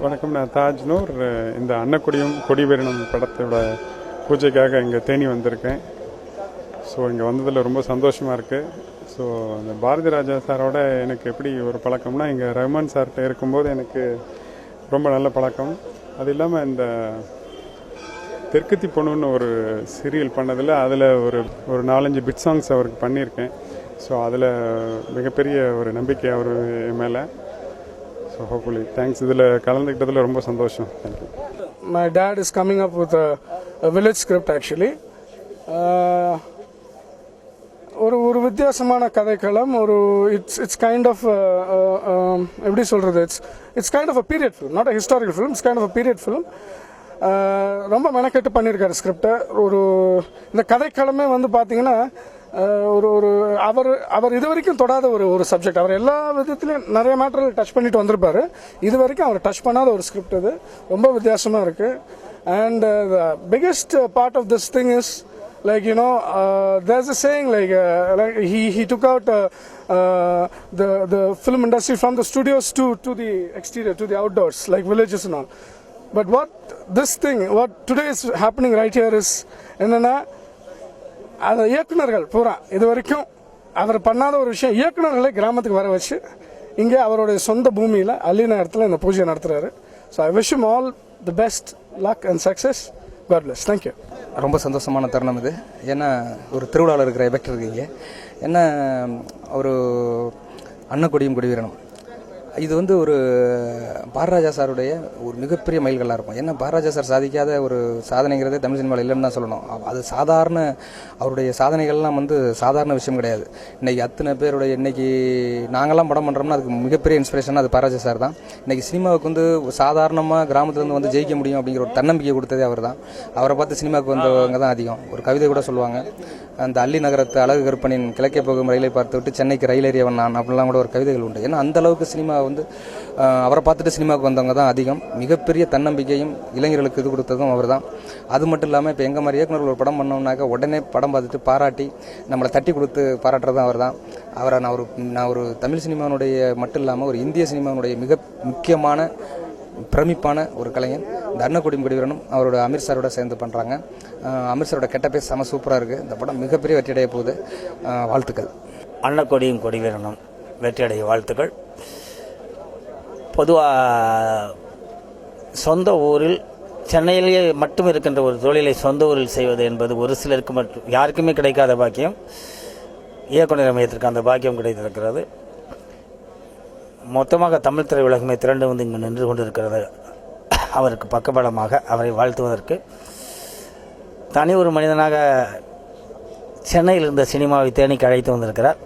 வணக்கம், நான் தாஜ்னூர். இந்த அன்னக்குடியும் கொடிவீரனும் படத்தோட பூஜைக்காக இங்கே தேனி வந்திருக்கேன். ஸோ இங்கே வந்ததில் ரொம்ப சந்தோஷமாக இருக்குது. ஸோ இந்த பாரதி ராஜா சாரோட எனக்கு எப்படி ஒரு பழக்கம்னா, இங்கே ரஹ்மான் சார்கிட்ட இருக்கும்போது எனக்கு ரொம்ப நல்ல பழக்கம். அது இல்லாமல் இந்த தெற்குத்தி பொண்ணுன்னு ஒரு சீரியல் பண்ணதில் அதில் ஒரு 4-5 பிட் சாங்ஸ் அவருக்கு பண்ணியிருக்கேன். ஸோ அதில் மிகப்பெரிய ஒரு நம்பிக்கை அவர் மேலே. So hopefully thanks. இதில் கலந்துக்கிட்டதில் ரொம்ப சந்தோஷம். Thank you. My dad is coming up with a village script actually. ஒரு வித்தியாசமான கதைக்களம். இட்ஸ் கைண்ட் ஆஃப் எப்படி சொல்கிறது, it's kind of a period film, not a historical film. It's kind of a period film. ரொம்ப மெனக்கெட்டு பண்ணியிருக்காரு ஸ்கிரிப்டை. இந்த கதைக்களமே வந்து பார்த்தீங்கன்னா அவர் இது வரைக்கும் தொடாத ஒரு சப்ஜெக்ட். அவர் எல்லா விதத்துலையும் நிறைய மேட்டரில் டச் பண்ணிட்டு வந்திருப்பாரு. இது வரைக்கும் அவர் டச் பண்ணாத ஒரு ஸ்கிரிப்ட். இது ரொம்ப வித்தியாசமாக இருக்கு. And the biggest part of this thing is there's a saying like he took out the film industry from the studios to the exterior, to the outdoors, like villages and all. But what today is happening right here is என்னன்னா, அந்த இயக்குநர்கள் பூரா இது வரைக்கும் அவர் பண்ணாத ஒரு விஷயம், இயக்குநர்களை கிராமத்துக்கு வர வச்சு இங்கே அவருடைய சொந்த பூமியில் அள்ளி நேரத்தில் இந்த பூஜை நடத்துகிறாரு. So I wish him all the best luck and success. God bless. Thank you. ரொம்ப சந்தோஷமான தருணம் இது. ஏன்னா ஒரு திருவிழாவில் இருக்கிற எஃபெக்ட் இருக்கீங்க. ஏன்னா ஒரு அன்னக்கொடியும் கொடிவீரனும் இது வந்து ஒரு பாரதிராஜா சாருடைய ஒரு மிகப்பெரிய மைல்கல்லாக இருக்கும். ஏன்னா பாரதிராஜா சார் சாதிக்காத ஒரு சாதனைங்கிறதே தமிழ் சினிமாவில் இல்லைன்னு தான் சொல்லணும். அது சாதாரண அவருடைய சாதனைகள்லாம் வந்து சாதாரண விஷயம் கிடையாது. இன்றைக்கி அத்தனை பேருடைய இன்றைக்கி நாங்கள்லாம் படம் பண்ணுறோம்னா அதுக்கு மிகப்பெரிய இன்ஸ்பிரேஷனாக அது பாரதிராஜா சார் தான். இன்றைக்கி சினிமாவுக்கு வந்து சாதாரணமாக கிராமத்துலேருந்து வந்து ஜெயிக்க முடியும் அப்படிங்கிற ஒரு தன்னம்பிக்கை கொடுத்ததே அவர் தான். அவரை பார்த்து சினிமாவுக்கு வந்தவங்க தான் அதிகம். ஒரு கவிதை கூட சொல்லுவாங்க, அந்த அள்ளி நகரத்து அழகு கற்பனின் கிழக்கே போகும் ரயிலை பார்த்து விட்டு சென்னைக்கு ரயில் ஏறியவன் நான் அப்படிலாம் கூட ஒரு கவிதைகள் உண்டு. ஏன்னா அந்த அளவுக்கு சினிமா வந்து அவரை பார்த்துட்டு சினிமாவுக்கு வந்தவங்க தான் அதிகம். மிகப்பெரிய தன்னம்பிக்கையும் இளைஞர்களுக்கு இது கொடுத்ததும் அவர் தான். அது மட்டும் இல்லாமல் இப்போ எங்கள் மாதிரி இயக்குநர்கள் ஒரு படம் பண்ணோம்னாக்க உடனே படம் பார்த்துட்டு பாராட்டி நம்மளை தட்டி கொடுத்து பாராட்டுறதும் அவர் தான். அவரை நான் ஒரு தமிழ் சினிமாவுடைய மட்டும் இல்லாமல் ஒரு இந்திய சினிமாவுடைய மிக முக்கியமான பிரமிப்பான ஒரு கலைஞன். இந்த அன்னக்கொடியும் கொடிவீரனும் அவரோட அமீர் சாரோட சேர்ந்து பண்ணுறாங்க. அமீர் சாரோட கெட்டப்பே செம சூப்பராக இருக்குது. இந்த படம் மிகப்பெரிய வெற்றியடைய போகுது. வாழ்த்துக்கள். அன்னக்கொடியும் கொடிவீரனும் வெற்றியடைய வாழ்த்துக்கள். பொதுவாக சொந்த ஊரில் சென்னையிலேயே மட்டும் இருக்கின்ற ஒரு தொழிலை சொந்த ஊரில் செய்வது என்பது ஒரு சிலருக்கு மட்டும், யாருக்குமே கிடைக்காத பாக்கியம். இயக்குநர் மையத்திற்கு அந்த பாக்கியம் கிடைத்திருக்கிறது. மொத்தமாக தமிழ் திரையுலகமே திரண்டு வந்து இங்கு நின்று கொண்டிருக்கிறது. அவருக்கு பக்கபலமாக அவரை வாழ்த்துவதற்கு தனி ஒரு மனிதனாக சென்னையில் இருந்த சினிமாவை தேனிக்கு அழைத்து வந்திருக்கிறார்.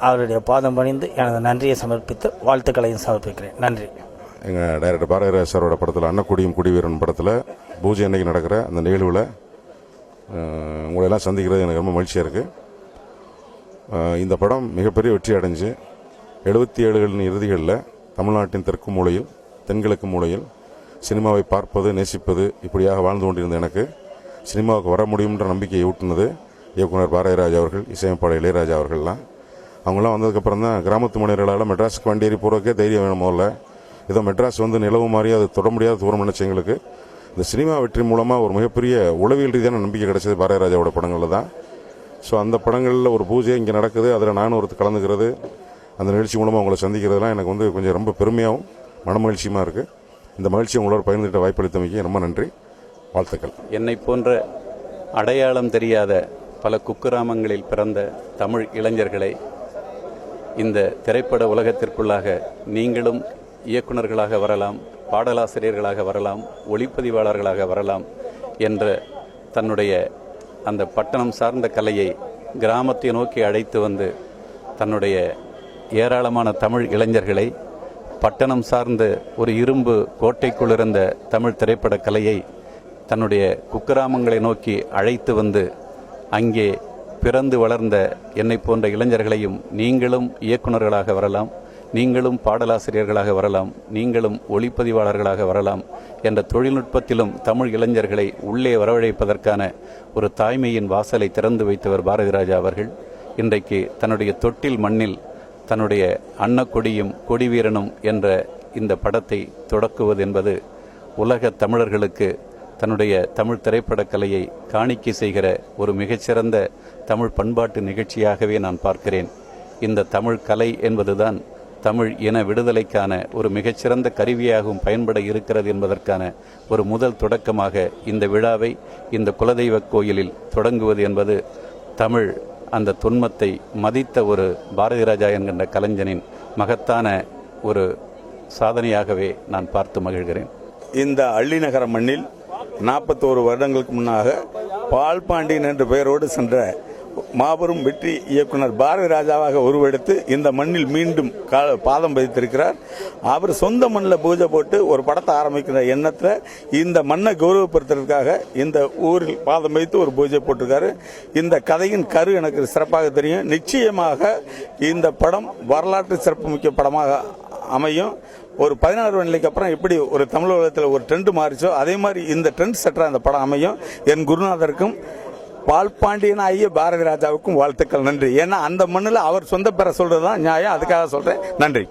அவருடைய பாதம் பணிந்து எனது நன்றியை சமர்ப்பித்து வாழ்த்துக்களையும் சமர்ப்பிக்கிறேன். நன்றி. எங்கள் டைரக்டர் பாரதிராஜா சாரோட படத்தில் அன்னக்கொடியும் கொடிவீரன் படத்தில் பூஜை அன்னைக்கு நடக்கிற அந்த நிகழ்வில் உங்களெல்லாம் சந்திக்கிறது எனக்கு ரொம்ப மகிழ்ச்சியாக இருக்குது. இந்த படம் மிகப்பெரிய வெற்றி அடைஞ்சு 77களின் இறுதிகளில் தமிழ்நாட்டின் தெற்கு மூலையில் தென்கிழக்கு மூலையில் சினிமாவை பார்ப்பது நேசிப்பது இப்படியாக வாழ்ந்து கொண்டிருந்த எனக்கு சினிமாவுக்கு வர முடியுன்ற நம்பிக்கையை ஊட்டினது இயக்குனர் பாரதிராஜா அவர்கள், இசையமைப்பாளர் இளையராஜா அவர்கள்லாம். அவங்களாம் வந்ததுக்கப்புறம் தான் கிராமத்து மனிதர்களால் மெட்ராஸுக்கு வண்டியேறி போகிறதுக்கே தைரியம் வேணும். முதல்ல ஏதோ மெட்ராஸ் வந்து நிலவு மாதிரி அது தொட முடியாத தூரம் நினைச்ச எங்களுக்கு இந்த சினிமா வெற்றி மூலமாக ஒரு மிகப்பெரிய உளவியல் ரீதியான நம்பிக்கை கிடைச்சது பாரதிராஜாவோட படங்களில் தான். ஸோ அந்த படங்களில் ஒரு பூஜை இங்கே நடக்குது, அதில் நானும் ஒருத்தர் கலந்துக்கிறது, அந்த நிகழ்ச்சி மூலமாக உங்களை சந்திக்கிறதுலாம் எனக்கு வந்து கொஞ்சம் ரொம்ப பெருமையாகவும் மனமகிழ்ச்சியுமாக இருக்குது. இந்த மகிழ்ச்சி உங்களோட பகிர்ந்துட்ட வாய்ப்பளித்தமைக்கு ரொம்ப நன்றி. வாழ்த்துக்கள். என்னை போன்ற அடையாளம் தெரியாத பல குக்கிராமங்களில் பிறந்த தமிழ் இளைஞர்களை இந்த திரைப்பட உலகத்திற்குள்ளாக நீங்களும் இயக்குநர்களாக வரலாம், பாடலாசிரியர்களாக வரலாம், ஒளிப்பதிவாளர்களாக வரலாம் என்ற தன்னுடைய அந்த பட்டணம் சார்ந்த கலையை கிராமத்தை நோக்கி அழைத்து வந்து தன்னுடைய ஏராளமான தமிழ் இளைஞர்களை பட்டணம் சார்ந்த ஒரு இரும்பு கோட்டைக்குள் இருந்த தமிழ் திரைப்பட கலையை தன்னுடைய குக்கிராமங்களை நோக்கி அழைத்து வந்து அங்கே பிறந்து வளர்ந்த என்னை போன்ற இளைஞர்களையும் நீங்களும் இயக்குநர்களாக வரலாம், நீங்களும் பாடலாசிரியர்களாக வரலாம், நீங்களும் ஒளிப்பதிவாளர்களாக வரலாம் என்ற தொழில்நுட்பத்திலும் தமிழ் இளைஞர்களை உள்ளே வரவழைப்பதற்கான ஒரு தாய்மையின் வாசலை திறந்து வைத்தவர் பாரதிராஜா அவர்கள். இன்றைக்கு தன்னுடைய தொட்டில் மண்ணில் தன்னுடைய அன்னக்கொடியும் கொடிவீரனும் என்ற இந்த படத்தை தொடக்குவது என்பது உலக தமிழர்களுக்கு தன்னுடைய தமிழ் திரைப்படக் கலையை காணிக்கை செய்கிற ஒரு மிகச்சிறந்த தமிழ் பண்பாட்டு நிகழ்ச்சியாகவே நான் பார்க்கிறேன். இந்த தமிழ் கலை என்பதுதான் தமிழ் இன விடுதலைக்கான ஒரு மிகச்சிறந்த கருவியாகவும் பயன்பட இருக்கிறது என்பதற்கான ஒரு முதல் தொடக்கமாக இந்த விழாவை இந்த குலதெய்வ கோயிலில் தொடங்குவது என்பது தமிழ் அந்த தொன்மத்தை மதித்த ஒரு பாரதி ராஜா என்கின்ற கலைஞனின் மகத்தான ஒரு சாதனையாகவே நான் பார்த்து மகிழ்கிறேன். இந்த அள்ளிநகர மண்ணில் 41 வருடங்களுக்கு முன்னாக பால் பாண்டியன் என்ற பெயரோடு சென்ற மாபெரும் வெற்றி இயக்குனர் பாரதி ராஜாவாக உருவெடுத்து இந்த மண்ணில் மீண்டும் பாதம் பதித்திருக்கிறார். அவர் சொந்த மண்ணில் பூஜை போட்டு ஒரு படத்தை ஆரம்பிக்கிற எண்ணத்தில் இந்த மண்ணை கௌரவப்படுத்துறதுக்காக இந்த ஊரில் பாதம் வைத்து ஒரு பூஜை போட்டிருக்காரு. இந்த கதையின் கரு எனக்கு சிறப்பாக தெரியும். நிச்சயமாக இந்த படம் வரலாற்று சிறப்புமிக்க படமாக அமையும். ஒரு 16 நிலைக்கு அப்புறம் எப்படி ஒரு தமிழ் உலகத்தில் ஒரு ட்ரெண்ட் மாறிச்சோ அதே மாதிரி இந்த ட்ரெண்ட் செட்டரா இந்த படம் அமையும். என் குருநாதருக்கும் பால் பாண்டியன் ஐய பாரதி ராஜாவுக்கும் வாழ்த்துக்கள். நன்றி. ஏன்னா அந்த மண்ணில் அவர் சொந்த பேரை சொல்றதுதான் நியாயம். அதுக்காக சொல்றேன். நன்றி.